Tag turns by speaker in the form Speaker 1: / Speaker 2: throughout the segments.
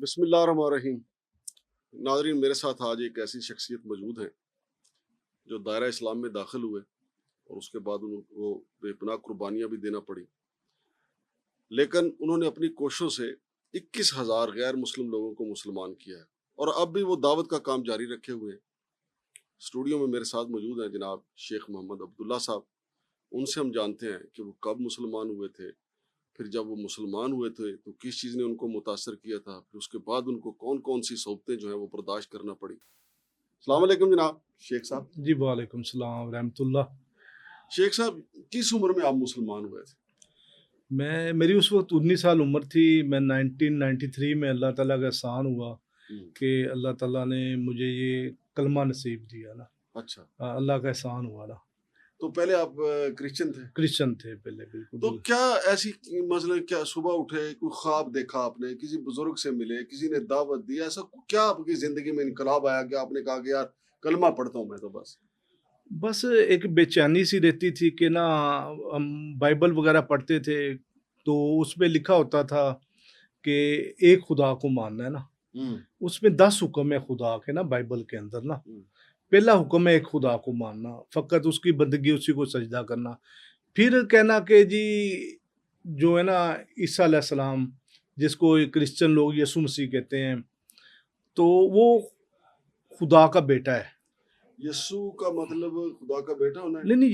Speaker 1: بسم اللہ الرحمن الرحیم. ناظرین، میرے ساتھ آج ایک ایسی شخصیت موجود ہیں جو دائرہ اسلام میں داخل ہوئے اور اس کے بعد ان کو بے پناہ قربانیاں بھی دینا پڑی، لیکن انہوں نے اپنی کوششوں سے 21,000 غیر مسلم لوگوں کو مسلمان کیا ہے اور اب بھی وہ دعوت کا کام جاری رکھے ہوئے ہیں. اسٹوڈیو میں میرے ساتھ موجود ہیں جناب شیخ محمد عبداللہ صاحب. ان سے ہم جانتے ہیں کہ وہ کب مسلمان ہوئے تھے، پھر جب وہ مسلمان ہوئے تھے تو کس چیز نے ان کو متاثر کیا تھا، پھر اس کے بعد ان کو کون کون سی صحبتیں جو ہیں وہ برداشت کرنا پڑی. السلام علیکم جناب شیخ صاحب.
Speaker 2: جی وعلیکم السلام ورحمۃ اللہ.
Speaker 1: شیخ صاحب، کس عمر میں آپ مسلمان ہوئے تھے؟
Speaker 2: میری اس وقت 19 سال عمر تھی. میں 1993 میں اللہ تعالیٰ کا احسان ہوا کہ اللہ تعالیٰ نے مجھے یہ کلمہ نصیب دیا نا.
Speaker 1: اچھا،
Speaker 2: اللہ کا احسان ہوا نا.
Speaker 1: تو پہلے آپ کرسچن تھے؟
Speaker 2: کرسچن تھے پہلے، بالکل.
Speaker 1: تو کیا ایسی مثلا کیا صبح اٹھے کوئی خواب دیکھا آپ نے، کسی بزرگ سے ملے، کسی نے دعوت دی، ایسا کیا آپ کی زندگی میں انقلاب آیا کہ آپ نے کہا کہ یار کلمہ پڑھتا ہوں میں تو
Speaker 2: بس ایک بے چینی سی رہتی تھی کہ نا ہم بائبل وغیرہ پڑھتے تھے تو اس میں لکھا ہوتا تھا کہ ایک خدا کو ماننا ہے نا. اس میں 10 حکم ہے خدا کے نا بائبل کے اندر نا. پہلا حکم ہے ایک خدا کو ماننا، فقط اس کی بندگی، اسی کو سجدہ کرنا. پھر کہنا کہ جی جو ہے نا عیسیٰ علیہ السلام، جس کو کرسچن لوگ یسوع مسیح کہتے ہیں، تو وہ خدا کا بیٹا ہے.
Speaker 1: یسوع کا مطلب خدا کا بیٹا ہونا ہے؟
Speaker 2: نہیں،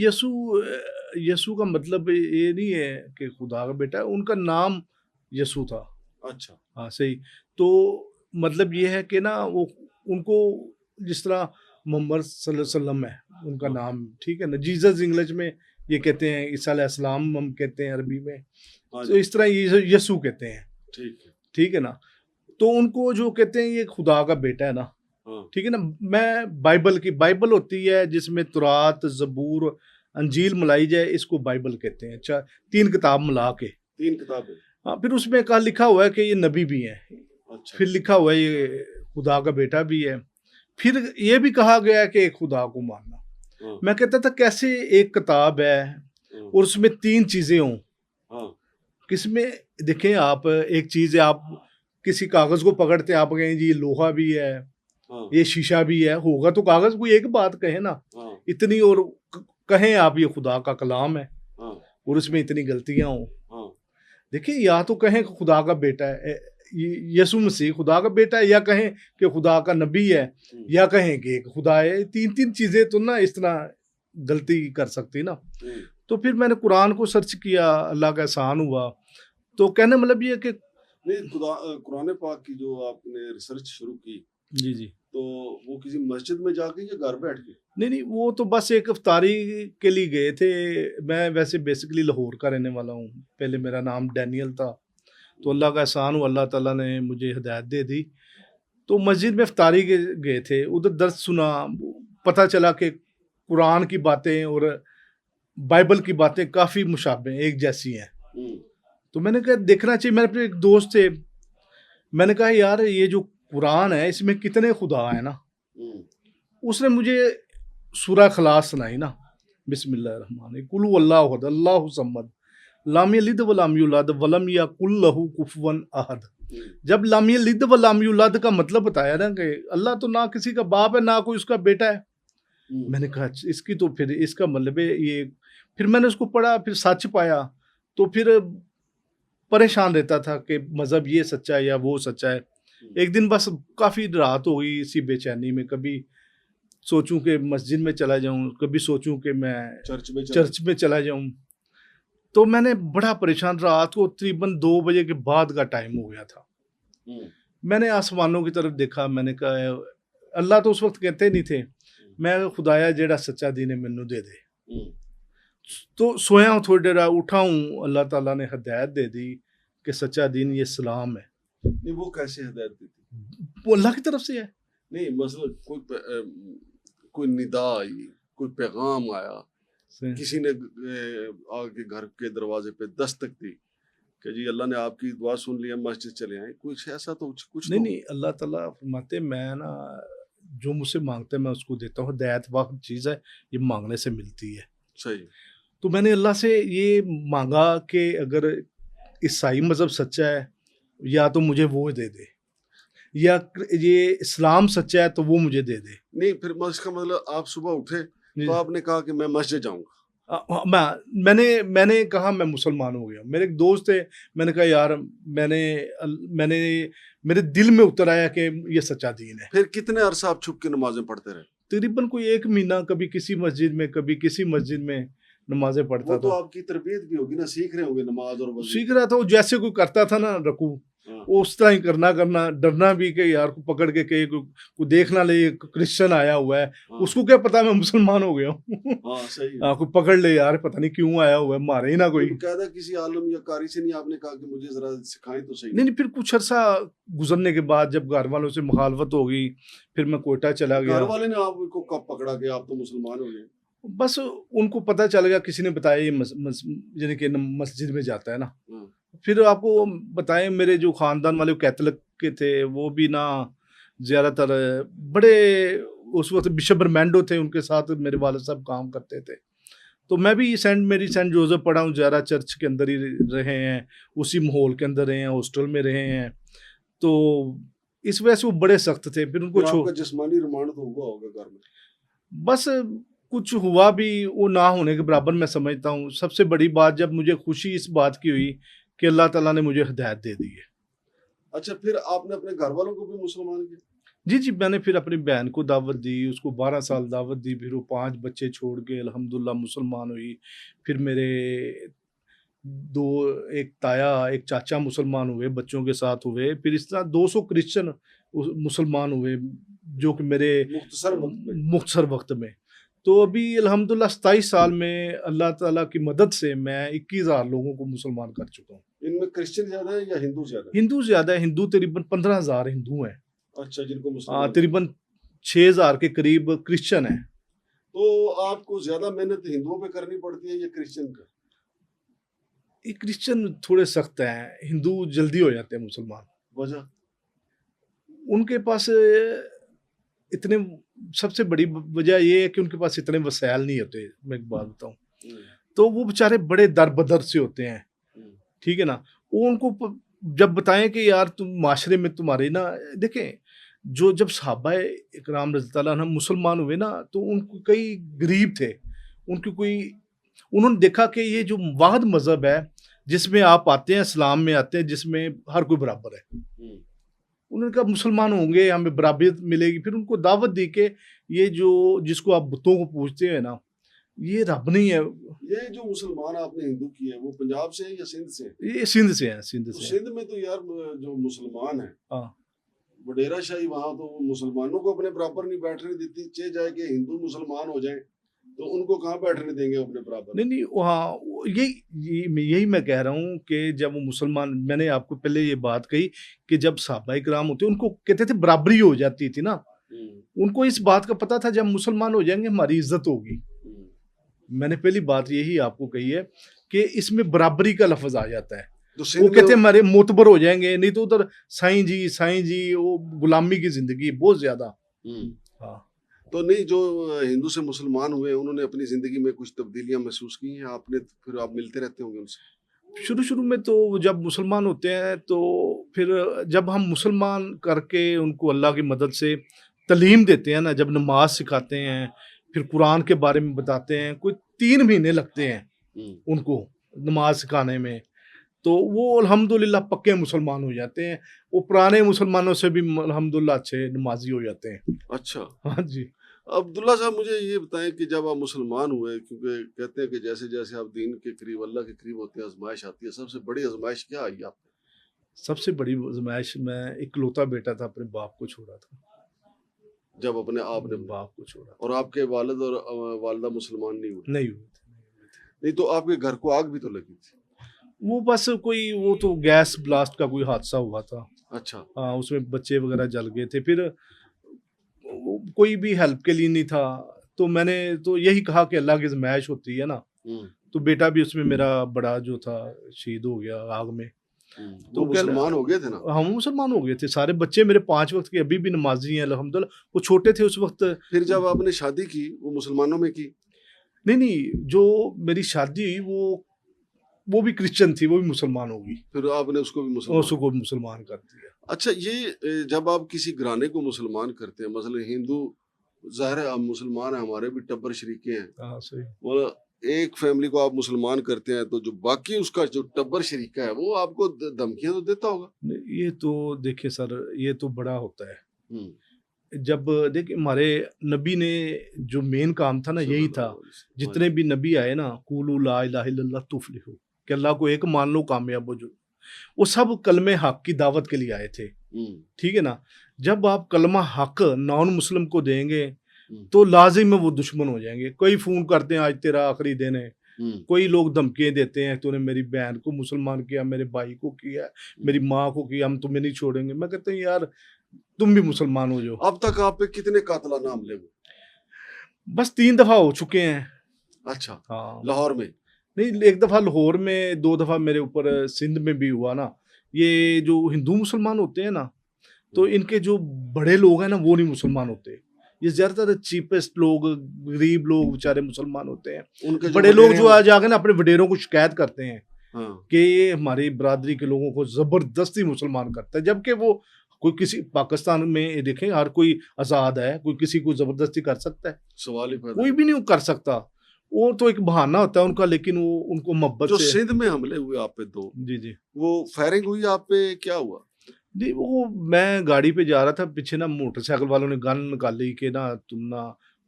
Speaker 2: یسوع کا مطلب یہ نہیں ہے کہ خدا کا بیٹا ہے. ان کا نام یسوع تھا.
Speaker 1: اچھا،
Speaker 2: ہاں صحیح. تو مطلب یہ ہے کہ نا وہ ان کو جس طرح محمد صلی اللہ علیہ وسلم ہے ان کا نام، ٹھیک ہے نا. جیزس انگلش میں یہ کہتے ہیں، عیسیٰ علیہ السلام ہم کہتے ہیں عربی میں، تو اس طرح یسوع کہتے ہیں. ٹھیک ہے نا. تو ان کو جو کہتے ہیں یہ خدا کا بیٹا ہے نا. ٹھیک ہے نا. میں بائبل ہوتی ہے جس میں تورات، زبور، انجیل ملائی جائے، اس کو بائبل کہتے ہیں. اچھا، 3 کتاب ملا کے.
Speaker 1: 3 کتابیں.
Speaker 2: ہاں. پھر اس میں لکھا ہوا ہے کہ یہ نبی بھی ہیں. پھر لکھا ہوا ہے یہ خدا کا بیٹا بھی ہے. پھر یہ بھی کہا گیا ہے کہ ایک خدا کو ماننا. میں کہتا تھا کیسے ایک کتاب ہے اور اس میں 3 چیزیں ہوں. کس میں دیکھیں آپ، ایک چیز ہے آپ کسی کاغذ کو پکڑتے ہیں، آپ کہیں جی یہ لوہا بھی ہے، یہ شیشہ بھی ہے، ہوگا تو کاغذ کوئی ایک بات کہے نا اتنی، اور کہیں آپ یہ خدا کا کلام ہے اور اس میں اتنی غلطیاں ہوں. دیکھیں، یا تو کہیں کہ خدا کا بیٹا ہے یسوع مسیح خدا کا بیٹا ہے، یا کہیں کہ خدا کا نبی ہے، یا کہیں کہ ایک خدا ہے. 3 چیزیں تو نا اس طرح غلطی کر سکتی نا. تو پھر میں نے قرآن کو سرچ کیا، اللہ کا احسان ہوا. تو کہنے مطلب یہ کہ
Speaker 1: قرآن پاک کی جو آپ نے ریسرچ شروع کی،
Speaker 2: جی
Speaker 1: تو وہ کسی مسجد میں جا کے یا گھر بیٹھ کے؟
Speaker 2: نہیں، وہ تو بس ایک افطاری کے لیے گئے تھے. میں ویسے بیسیکلی لاہور کا رہنے والا ہوں. پہلے میرا نام ڈینیل تھا. تو اللہ کا احسان ہوا، اللہ تعالیٰ نے مجھے ہدایت دے دی. تو مسجد میں افطاری کے گئے تھے، ادھر درس سنا. پتہ چلا کہ قرآن کی باتیں اور بائبل کی باتیں کافی مشابہ ہیں، ایک جیسی ہیں. تو میں نے کہا دیکھنا چاہیے. میرے اپنے ایک دوست تھے، میں نے کہا یار یہ جو قرآن ہے اس میں کتنے خدا ہیں نا. اس نے مجھے سورہ اخلاص سنائی نا. بسم اللہ الرحمن الرحیم، قل هو اللہ احد اللہ الصمد لم یلد ولم یولد ولم یکن لہ کفوا احد. جب لم یلد ولم یولد کا مطلب بتایا نا کہ اللہ تو نہ کسی کا باپ ہے نہ کوئی اس کا بیٹا ہے. میں نے کہا اس کی تو پھر اس کا مطلب ہے یہ. پھر میں نے اس کو پڑھا، پھر سچ پایا. تو پھر پریشان رہتا تھا کہ مذہب یہ سچا ہے یا وہ سچا ہے. ایک دن بس کافی رات ہو گئی اسی بے چینی میں. کبھی سوچوں کہ مسجد میں چلا جاؤں، کبھی سوچوں کہ میں چرچ میں چلا جاؤں. تو میں نے بڑا پریشان، رات کو تقریباً 2 بجے کے بعد کا ٹائم ہو گیا تھا. میں نے آسمانوں کی طرف دیکھا. میں نے کہا اللہ تو اس وقت کہتے نہیں تھے، میں خدایا جیڑا سچا دین ہے مینوں دے دے. تو سویا ہوں، تھوڑی دیر اٹھا ہوں، اللہ تعالیٰ نے ہدایت دے دی کہ سچا دین یہ اسلام ہے.
Speaker 1: نہیں، وہ کیسے ہدایت دی تھی؟
Speaker 2: وہ اللہ کی طرف سے ہے.
Speaker 1: نہیں، مثلا کوئی ندا آئی، کوئی پیغام آیا، کسی نے آ کے گھر کے دروازے پہ دستک دی کہ جی اللہ نے آپ کی دعا سن لی ہے، مسجد چلے آئیں، کچھ ایسا تو کچھ
Speaker 2: نہیں. اللہ تعالیٰ فرماتے میں نا جو مجھ سے مانگتے میں اس کو دیتا ہوں. ہدایت وقت چیز ہے، یہ مانگنے سے ملتی ہے.
Speaker 1: صحیح.
Speaker 2: تو میں نے اللہ سے یہ مانگا کہ اگر عیسائی مذہب سچا ہے یا تو مجھے وہ دے دے. یا یہ اسلام سچا ہے تو وہ مجھے دے دے.
Speaker 1: نہیں پھر اس کا مطلب آپ صبح اٹھے تو آپ نے کہا کہ میں مسجد جاؤں گا.
Speaker 2: میں نے کہا میں مسلمان ہو گیا. میرے ایک دوست تھے, میں نے کہا یار میں نے میرے دل میں اتر آیا کہ یہ سچا دین ہے.
Speaker 1: پھر کتنے عرصہ آپ چھپ کے نمازیں پڑھتے رہے؟
Speaker 2: تقریباً کوئی 1 مہینہ, کبھی کسی مسجد میں کبھی کسی مسجد میں نمازیں پڑھتا
Speaker 1: وہ تو
Speaker 2: تھا.
Speaker 1: آپ کی تربیت بھی ہوگی نا, سیکھ رہے ہوں گے نماز اور وضو.
Speaker 2: سیکھ رہا تھا, وہ جیسے کوئی کرتا تھا نا رکوع, اس طرح ہی کرنا, ڈرنا بھی کہ یار کو پکڑ کے کہ کوئی دیکھ نہ لے کرسچن آیا ہوا ہے, اس کو کیا پتا میں مسلمان ہو گیا ہوں.
Speaker 1: ہاں صحیح.
Speaker 2: کوئی پکڑ لے یار پتہ نہیں کیوں آیا ہوا ہے, مارے ہی نہ کوئی.
Speaker 1: قاعدہ کسی عالم یا قاری سے نہیں آپ نے کہا کہ مجھے ذرا سکھائیں تو صحیح؟
Speaker 2: نہیں, پھر کچھ عرصہ گزرنے کے بعد جب گھر والوں سے مخالفت ہو گئی, پھر میں کوئٹہ چلا گیا.
Speaker 1: گھر والے نے آپ کو کب پکڑا کہ آپ تو مسلمان ہو گئے؟
Speaker 2: بس ان کو پتہ چل گیا, کسی نے بتایا یہ یعنی کہ مسجد میں جاتا ہے نا. پھر آپ کو بتائیں میرے جو خاندان والے کیتھولک کے تھے وہ بھی نا زیادہ تر بڑے اس وقت بشپ برمینڈو تھے, ان کے ساتھ میرے والد صاحب کام کرتے تھے. تو میں بھی میری سینٹ جوزف پڑھا ہوں, زیادہ چرچ کے اندر ہی رہے ہیں, اسی ماحول کے اندر رہے ہیں, ہاسٹل میں رہے ہیں. تو اس وجہ سے وہ بڑے سخت تھے. پھر ان کو
Speaker 1: آپ کا جسمانی ریمانڈ تو ہوا ہوگا گھر میں؟
Speaker 2: بس کچھ ہوا بھی, وہ نہ ہونے کے برابر میں سمجھتا ہوں. سب سے بڑی بات جب مجھے خوشی اس بات کی ہوئی کہ اللہ تعالیٰ نے مجھے ہدایت دے دی ہے.
Speaker 1: اچھا, پھر آپ نے اپنے گھر والوں کو بھی مسلمان کیا؟ جی,
Speaker 2: میں نے پھر اپنی بہن کو دعوت دی, اس کو 12 سال دعوت دی, پھر وہ 5 بچے چھوڑ کے الحمدللہ مسلمان ہوئی. پھر میرے ایک تایا ایک چاچا مسلمان ہوئے, بچوں کے ساتھ ہوئے. پھر اس طرح 200 کرسچن مسلمان ہوئے جو کہ میرے مختصر وقت میں. تو ابھی الحمدللہ 27 سال میں اللہ تعالیٰ کی مدد سے میں 21,000 لوگوں کو مسلمان کر چکا ہوں.
Speaker 1: ان میں کرسچن زیادہ ہے یا ہندو زیادہ؟
Speaker 2: ہندو زیادہ ہے. ہندو تقریباً 15,000 ہندو ہیں.
Speaker 1: اچھا, جن کو مسلمان
Speaker 2: تقریباً 6,000 کے قریب کرسچن ہیں.
Speaker 1: تو آپ کو زیادہ محنت ہندوؤں پہ کرنی پڑتی ہے یا کرسچن کا؟
Speaker 2: یہ کرسچن تھوڑے سخت ہیں, ہندو جلدی ہو جاتے ہیں مسلمان.
Speaker 1: وجہ
Speaker 2: ان کے پاس اتنے, سب سے بڑی وجہ یہ ہے کہ ان کے پاس اتنے وسائل نہیں ہوتے. میں ایک بات بتاؤں تو وہ بیچارے بڑے در بدر سے ہوتے ہیں, ٹھیک ہے نا. وہ ان کو جب بتائیں کہ یار تم معاشرے میں تمہارے نا, دیکھیں جب صحابہ اکرام رضی اللہ عنہ مسلمان ہوئے نا تو ان کو کئی غریب تھے, انہوں نے دیکھا کہ یہ جو واحد مذہب ہے جس میں آپ آتے ہیں, اسلام میں آتے ہیں, جس میں ہر کوئی برابر ہے. انہوں نے کہا مسلمان ہوں گے ہمیں برابریت ملے گی. پھر ان کو دعوت دی کہ یہ جس کو آپ بتوں کو پوچھتے ہیں نا, یہ رب نہیں ہے.
Speaker 1: یہ جو مسلمان آپ نے ہندو کی ہے وہ پنجاب سے ہے یا سندھ سے؟
Speaker 2: یہ سندھ سے ہیں.
Speaker 1: سندھ میں تو یار جو مسلمان ہیں وڈیرا شاہی, وہاں تو مسلمانوں کو اپنے برابر نہیں بیٹھنے دیتی. چاہے جائے کہ ہندو مسلمان ہو جائیں تو ان کو کہاں بیٹھنے دیں گے اپنے برابر؟ نہیں,
Speaker 2: وہاں یہی میں کہہ رہا ہوں کہ جب وہ مسلمان, میں نے آپ کو پہلے یہ بات کہی کہ جب صحابہ کرام ہوتے ان کو کہتے تھے برابری ہو جاتی تھی نا, ان کو اس بات کا پتا تھا جب مسلمان ہو جائیں گے ہماری عزت ہوگی. میں نے پہلی بات یہی آپ کو کہی ہے کہ اس میں برابری کا لفظ آ جاتا ہے. وہ کہتے ہیں ہمارے معتبر ہو جائیں گے, نہیں تو ادھر سائیں جی وہ غلامی کی زندگی بہت زیادہ. ہاں,
Speaker 1: تو نہیں جو ہندو سے مسلمان ہوئے انہوں نے اپنی زندگی میں کچھ تبدیلیاں محسوس کی ہیں آپ نے؟ پھر آپ ملتے رہتے ہوں گے ان سے؟
Speaker 2: شروع میں تو جب مسلمان ہوتے ہیں تو پھر جب ہم مسلمان کر کے ان کو اللہ کی مدد سے تعلیم دیتے ہیں نا, جب نماز سکھاتے ہیں, پھر قرآن کے بارے میں بتاتے ہیں, کوئی 3 مہینے لگتے ہیں ان کو نماز سکھانے میں, تو وہ الحمدللہ پکے مسلمان ہو جاتے ہیں. وہ پرانے مسلمانوں سے بھی الحمدللہ اچھے نمازی ہو جاتے ہیں.
Speaker 1: اچھا,
Speaker 2: ہاں جی.
Speaker 1: عبداللہ صاحب مجھے یہ بتائیں کہ جب آپ مسلمان ہوئے, کیونکہ کہتے ہیں کہ جیسے جیسے آپ دین کے قریب, اللہ کے قریب ہوتے ہیں آزمائش آتی ہے, سب سے بڑی آزمائش کیا آئی آپ کو؟
Speaker 2: سب سے بڑی آزمائش, میں اکلوتا بیٹا تھا, اپنے باپ کو چھوڑا تھا.
Speaker 1: جب اپنے آپ نے
Speaker 2: باپ کو چھوڑا,
Speaker 1: اور آپ کے والد اور والدہ مسلمان نہیں ہوئے؟
Speaker 2: نہیں ہوئے تھے.
Speaker 1: نہیں تو آپ کے گھر کو آگ بھی تو لگی تھی؟
Speaker 2: وہ بس وہ تو گیس بلاسٹ کا کوئی حادثہ ہوا تھا.
Speaker 1: اچھا.
Speaker 2: ہاں, اس میں بچے وغیرہ جل گئے تھے. پھر کوئی بھی ہیلپ کے لیے نہیں تھا, تو میں نے تو یہی کہا کہ اللہ کی آزمائش ہوتی ہے نا. تو بیٹا بھی اس میں میرا بڑا جو تھا شہید ہو گیا آگ میں.
Speaker 1: تو مسلمان ہو گئے تھے نا؟
Speaker 2: ہم مسلمان ہو گئے تھے سارے بچے میرے 5 وقت کے ابھی بھی نمازی ہیں الحمدللہ. وہ چھوٹے تھے اس وقت.
Speaker 1: پھر جب آپ نے شادی کی وہ مسلمانوں میں کی؟
Speaker 2: نہیں, جو میری شادی ہوئی وہ بھی کرسچن تھی، وہ بھی مسلمان ہوگی،
Speaker 1: پھر آپ نے اس کو بھی
Speaker 2: اور
Speaker 1: مسلمان
Speaker 2: اس کو مسلمان کر دیا۔
Speaker 1: اچھا یہ جب آپ کسی گھرانے کو مسلمان کرتے ہیں، مثلا ہندو، ظاہر ہے ہم مسلمان ہیں، ہمارے بھی ٹبر شریکے ہیں،
Speaker 2: ہاں صحیح۔
Speaker 1: اور ایک فیملی کو آپ مسلمان کرتے ہیں تو جو باقی اس کا جو ٹبر شریکہ ہے وہ آپ کو دھمکیاں تو دیتا ہوگا۔
Speaker 2: یہ تو دیکھیں سر، یہ تو بڑا ہوتا ہے۔
Speaker 1: ہوں،
Speaker 2: جب دیکھیں ہمارے نبی نے جو مین کام تھا نا
Speaker 1: صلی
Speaker 2: یہی
Speaker 1: اللہ
Speaker 2: تھا،
Speaker 1: علیہ وسلم۔ ہاں
Speaker 2: جتنے بھی نبی آئے نا، قولوا لا الہ الا اللہ تفلحوا، کہ اللہ کو ایک مان لو کامیاب ہو جو، وہ سب کلمہ حق کی دعوت کے لیے آئے تھے،
Speaker 1: جی۔
Speaker 2: ٹھیک ہے نا۔ جب آپ کلمہ حق نان مسلم کو دیں گے
Speaker 1: ہوں،
Speaker 2: تو لازم ہے وہ دشمن ہو جائیں گے۔ کوئی فون کرتے ہیں آج تیرا آخری دن ہے،
Speaker 1: ہوں،
Speaker 2: کوئی لوگ دھمکیاں دیتے ہیں تو نے میری بہن کو مسلمان کیا، میرے بھائی کو کیا، میری ماں کو کیا، ہم تمہیں نہیں چھوڑیں گے۔ میں کہتا ہوں یار تم بھی مسلمان ہو جاؤ۔
Speaker 1: اب تک آپ پہ کتنے قاتلانہ حملے ہوئے؟
Speaker 2: بس 3 دفعہ ہو چکے ہیں۔
Speaker 1: اچھا،
Speaker 2: ہاں
Speaker 1: لاہور میں؟
Speaker 2: نہیں، ایک دفعہ لاہور میں، 2 دفعہ میرے اوپر سندھ میں بھی ہوا نا۔ یہ جو ہندو مسلمان ہوتے ہیں نا، تو ان کے جو بڑے لوگ ہیں نا وہ نہیں مسلمان ہوتے، یہ زیادہ تر چیپسٹ لوگ، غریب لوگ بیچارے مسلمان ہوتے ہیں۔
Speaker 1: ان کے
Speaker 2: بڑے لوگ
Speaker 1: وڈیرے
Speaker 2: جو
Speaker 1: ہیں،
Speaker 2: آ جا کے نا اپنے وڈیروں کو شکایت کرتے ہیں
Speaker 1: ہاں،
Speaker 2: کہ یہ ہماری برادری کے لوگوں کو زبردستی مسلمان کرتا ہے، جبکہ وہ کوئی کسی پاکستان میں دیکھیں ہر کوئی آزاد ہے، کوئی کسی کو زبردستی کر سکتا ہے؟
Speaker 1: سوال ہی پیدا
Speaker 2: کوئی بھی نہیں کر سکتا، وہ تو ایک بہانہ ہوتا ہے ان کا، لیکن وہ ان کو محبت
Speaker 1: جو
Speaker 2: سے۔
Speaker 1: سندھ میں حملے ہوئے آپ پہ 2،
Speaker 2: جی جی
Speaker 1: وہ فائرنگ ہوئی آپ پہ، کیا ہوا؟
Speaker 2: جی، وہ میں گاڑی پہ جا رہا تھا، پیچھے نا موٹر سائیکل والوں نے گن نکالی کہ نا تم نا،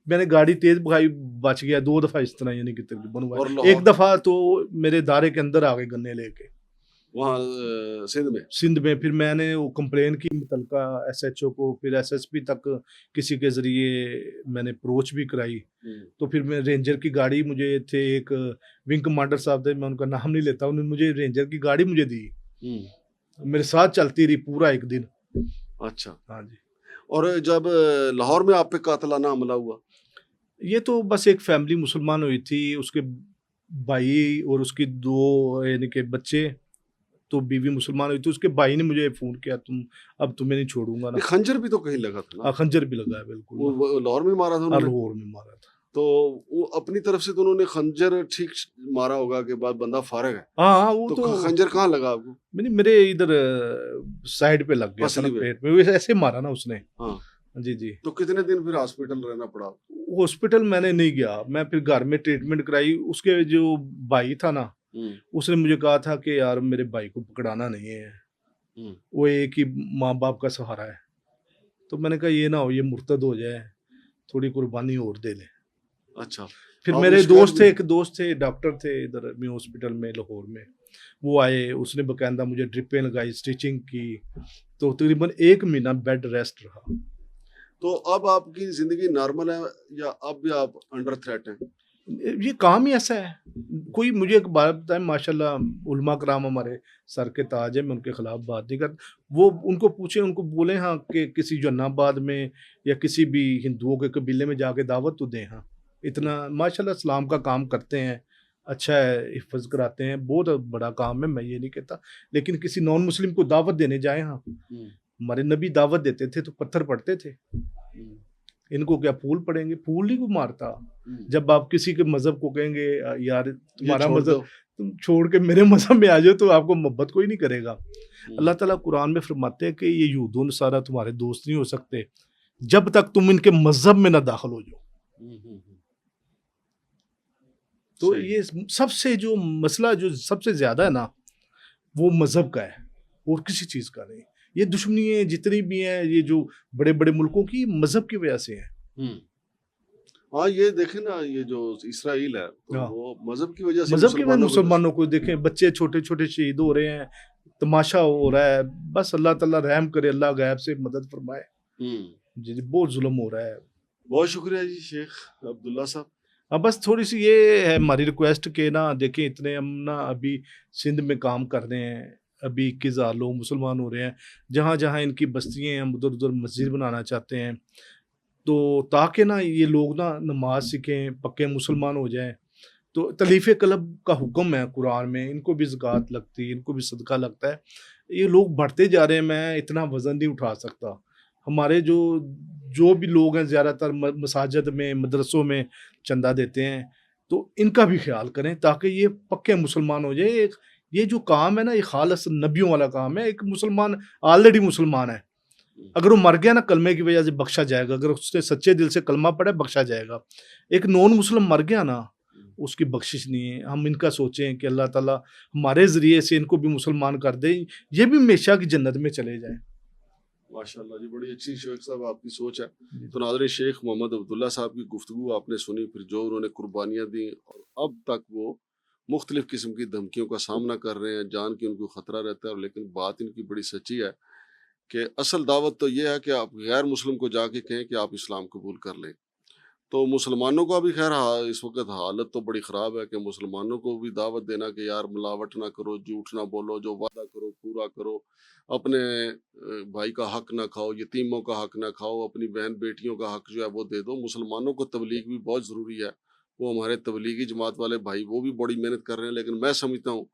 Speaker 2: میں نے گاڑی تیز بھگائی، بچ گیا 2 دفعہ اس طرح، یعنی کہ تقریباً ہوا
Speaker 1: اور
Speaker 2: ہے۔
Speaker 1: لاہور
Speaker 2: ایک دفعہ تو میرے دارے کے اندر آ گئے گنے لے کے
Speaker 1: وہاں سندھ میں؟
Speaker 2: سندھ میں، پھر میں نے وہ کمپلین کی متعلقہ ایس ایچ او کو، پھر ایس ایس پی تک کسی کے ذریعے میں نے اپروچ بھی کرائی، تو پھر میں رینجر کی گاڑی، مجھے تھے ایک ونگ کمانڈر صاحب تھے، میں ان کا نام نہیں لیتا، انہوں نے مجھے رینجر کی گاڑی مجھے دی، میرے ساتھ چلتی رہی پورا ایک دن۔
Speaker 1: اچھا،
Speaker 2: ہاں جی،
Speaker 1: اور جب لاہور میں آپ پہ قاتلانہ حملہ ہوا؟
Speaker 2: یہ تو بس ایک فیملی مسلمان ہوئی تھی، اس کے بھائی اور اس کی 2 یعنی کہ بچے، تو بیوی مسلمان ہوئی تھی، اس کے بھائی نے مجھے فون کیا اب تمہیں نہیں چھوڑوں گا نا۔
Speaker 1: یہ خنجر بھی تو کہیں لگا تھا نا؟
Speaker 2: خنجر بھی لگا ہے بالکل،
Speaker 1: وہ لاہور میں مارا تھا انہوں نے؟
Speaker 2: لاہور میں مارا تھا۔
Speaker 1: تو وہ اپنی طرف سے تو انہوں نے خنجر ٹھیک مارا ہوگا کہ بعد بندہ فارغ ہے،
Speaker 2: ہاں وہ
Speaker 1: تو
Speaker 2: تو
Speaker 1: خنجر کہاں لگا آپ کو؟
Speaker 2: میرے ادھر سائڈ پہ لگ گیا تھا نا،
Speaker 1: پسلی پہ؟
Speaker 2: پیٹ میں، ایسے مارا نا اس نے۔
Speaker 1: ہاں،
Speaker 2: جی جی،
Speaker 1: تو کتنے دن پھر ہاسپٹل رہنا پڑا؟
Speaker 2: ہاسپٹل میں نے نہیں گیا، میں پھر گھر میں ٹریٹمنٹ کرائی۔ اس کے جو بھائی تھا نا، اس نے مجھے کہا تھا کہ یار میرے بھائی کو پکڑانا نہیں ہے، وہ ایک ہی ماں باپ کا سہارا ہے، تو میں نے کہا یہ نہ ہو یہ مرتد ہو جائے، تھوڑی قربانی اور دے لیں۔
Speaker 1: اچھا،
Speaker 2: پھر
Speaker 1: آپ
Speaker 2: میرے
Speaker 1: نے
Speaker 2: دوست
Speaker 1: شکایت
Speaker 2: تھے،
Speaker 1: بھی-
Speaker 2: ایک دوست تھے، ڈاکٹر تھے ادھر میں ہاسپٹل میں لاہور میں، وہ آئے، اس نے باقاعدہ مجھے ڈرپیں لگائی، اسٹیچنگ کی، تو تقریباً 1 مہینہ بیڈ ریسٹ رہا۔
Speaker 1: تو اب آپ کی زندگی نارمل ہے یا اب بھی آپ انڈر تھریٹ ہیں؟
Speaker 2: یہ کام ہی ایسا ہے، کوئی مجھے ایک بات بتائیں، ماشاء اللہ علماء کرام ہمارے سر کے تاج ہیں، میں ان کے خلاف بات نہیں کرتا، وہ ان کو پوچھیں، ان کو بولیں ہاں کہ کسی جنہ آباد میں یا کسی بھی ہندوؤں کے قبیلے میں جا کے دعوت تو دیں، ہاں اتنا ماشاء اللہ اسلام کا کام کرتے ہیں، اچھا ہے، حفظ کراتے ہیں، بہت بڑا کام ہے، میں یہ نہیں کہتا، لیکن کسی نان مسلم کو دعوت دینے جائیں، ہاں ہمارے نبی دعوت دیتے تھے تو پتھر پڑتے تھے، ان کو کیا پھول پڑیں گے؟ پھول نہیں کو مارتا۔ جب آپ کسی کے مذہب کو کہیں گے یار تمہارا مذہب تم چھوڑ کے میرے مذہب میں آ جاؤ، تو آپ کو محبت کوئی نہیں کرے گا۔ اللہ تعالیٰ قرآن میں فرماتے ہیں کہ یہ یہود و نصارہ تمہارے دوست نہیں ہو سکتے جب تک تم ان کے مذہب میں نہ داخل ہو جاؤ۔ تو یہ سب سے جو مسئلہ جو سب سے زیادہ ہے نا، وہ مذہب کا ہے اور کسی چیز کا نہیں۔ یہ دشمنیاں جتنی بھی ہیں یہ جو بڑے بڑے ملکوں کی، مذہب کی وجہ سے ہیں۔
Speaker 1: ہاں یہ دیکھیں نا، یہ جو اسرائیل ہے وہ مذہب کی وجہ سے،
Speaker 2: مذہب کی وجہ مسلمانوں کو دیکھیں، بچے چھوٹے چھوٹے شہید ہو رہے ہیں، تماشا ہو رہا ہے، بس اللہ تعالیٰ رحم کرے، اللہ غیب سے مدد فرمائے۔ جی بہت ظلم ہو رہا ہے۔
Speaker 1: بہت شکریہ جی شیخ عبداللہ صاحب۔
Speaker 2: اب بس تھوڑی سی یہ ہے ہماری ریکویسٹ کہ نا دیکھیں اتنے ہم نا ابھی سندھ میں کام کر رہے ہیں، ابھی 21,000 لوگ مسلمان ہو رہے ہیں، جہاں جہاں ان کی بستیاں ہیں ہم ادھر ادھر مسجد بنانا چاہتے ہیں، تو تاکہ نا یہ لوگ نا نماز سیکھیں، پکے مسلمان ہو جائیں۔ تو تلیف قلب کا حکم ہے قرآن میں، ان کو بھی زکوٰۃ لگتی ہے، ان کو بھی صدقہ لگتا ہے۔ یہ لوگ بڑھتے جا رہے ہیں، میں اتنا وزن نہیں اٹھا سکتا۔ ہمارے جو بھی لوگ ہیں زیادہ تر مساجد میں، مدرسوں میں چندہ دیتے ہیں، تو ان کا بھی خیال کریں تاکہ یہ پکے مسلمان ہو جائے. یہ جو کام ہے نا یہ خالص نبیوں والا کام ہے. ایک مسلمان آلریڈی مسلمان ہے، اگر وہ مر گیا نا کلمے کی وجہ سے بخشا جائے گا، اگر اس نے سچے دل سے کلمہ پڑھے بخشا جائے گا. ایک نون مسلم مر گیا نا اس کی بخشش نہیں ہے. ہم ان کا سوچیں کہ اللہ تعالیٰ ہمارے ذریعے سے ان کو بھی مسلمان کر دے، یہ بھی ہمیشہ کی جنت میں چلے جائیں.
Speaker 1: ماشاء اللہ جی، بڑی اچھی شیخ صاحب آپ کی سوچ ہے. تو ناظرین، شیخ محمد عبداللہ صاحب کی گفتگو آپ نے سنی، پھر جو انہوں نے قربانیاں دیں اور اب تک وہ مختلف قسم کی دھمکیوں کا سامنا کر رہے ہیں، جان کی ان کو خطرہ رہتا ہے، لیکن بات ان کی بڑی سچی ہے کہ اصل دعوت تو یہ ہے کہ آپ غیر مسلم کو جا کے کہیں کہ آپ اسلام قبول کر لیں. تو مسلمانوں کا بھی خیر اس وقت حالت تو بڑی خراب ہے کہ مسلمانوں کو بھی دعوت دینا کہ یار ملاوٹ نہ کرو، جھوٹ نہ بولو، جو وعدہ کرو پورا کرو، اپنے بھائی کا حق نہ کھاؤ، یتیموں کا حق نہ کھاؤ، اپنی بہن بیٹیوں کا حق جو ہے وہ دے دو. مسلمانوں کو تبلیغ بھی بہت ضروری ہے. وہ ہمارے تبلیغی جماعت والے بھائی وہ بھی بڑی محنت کر رہے ہیں، لیکن میں سمجھتا ہوں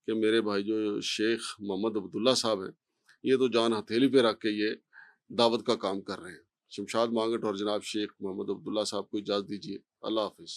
Speaker 1: کہ میرے بھائی جو شیخ محمد عبداللہ صاحب ہیں یہ تو جان ہتھیلی پہ رکھ کے یہ دعوت کا کام کر رہے ہیں. شمشاد مانگٹ اور جناب شیخ محمد عبداللہ صاحب کو اجازت دیجیے. اللہ حافظ.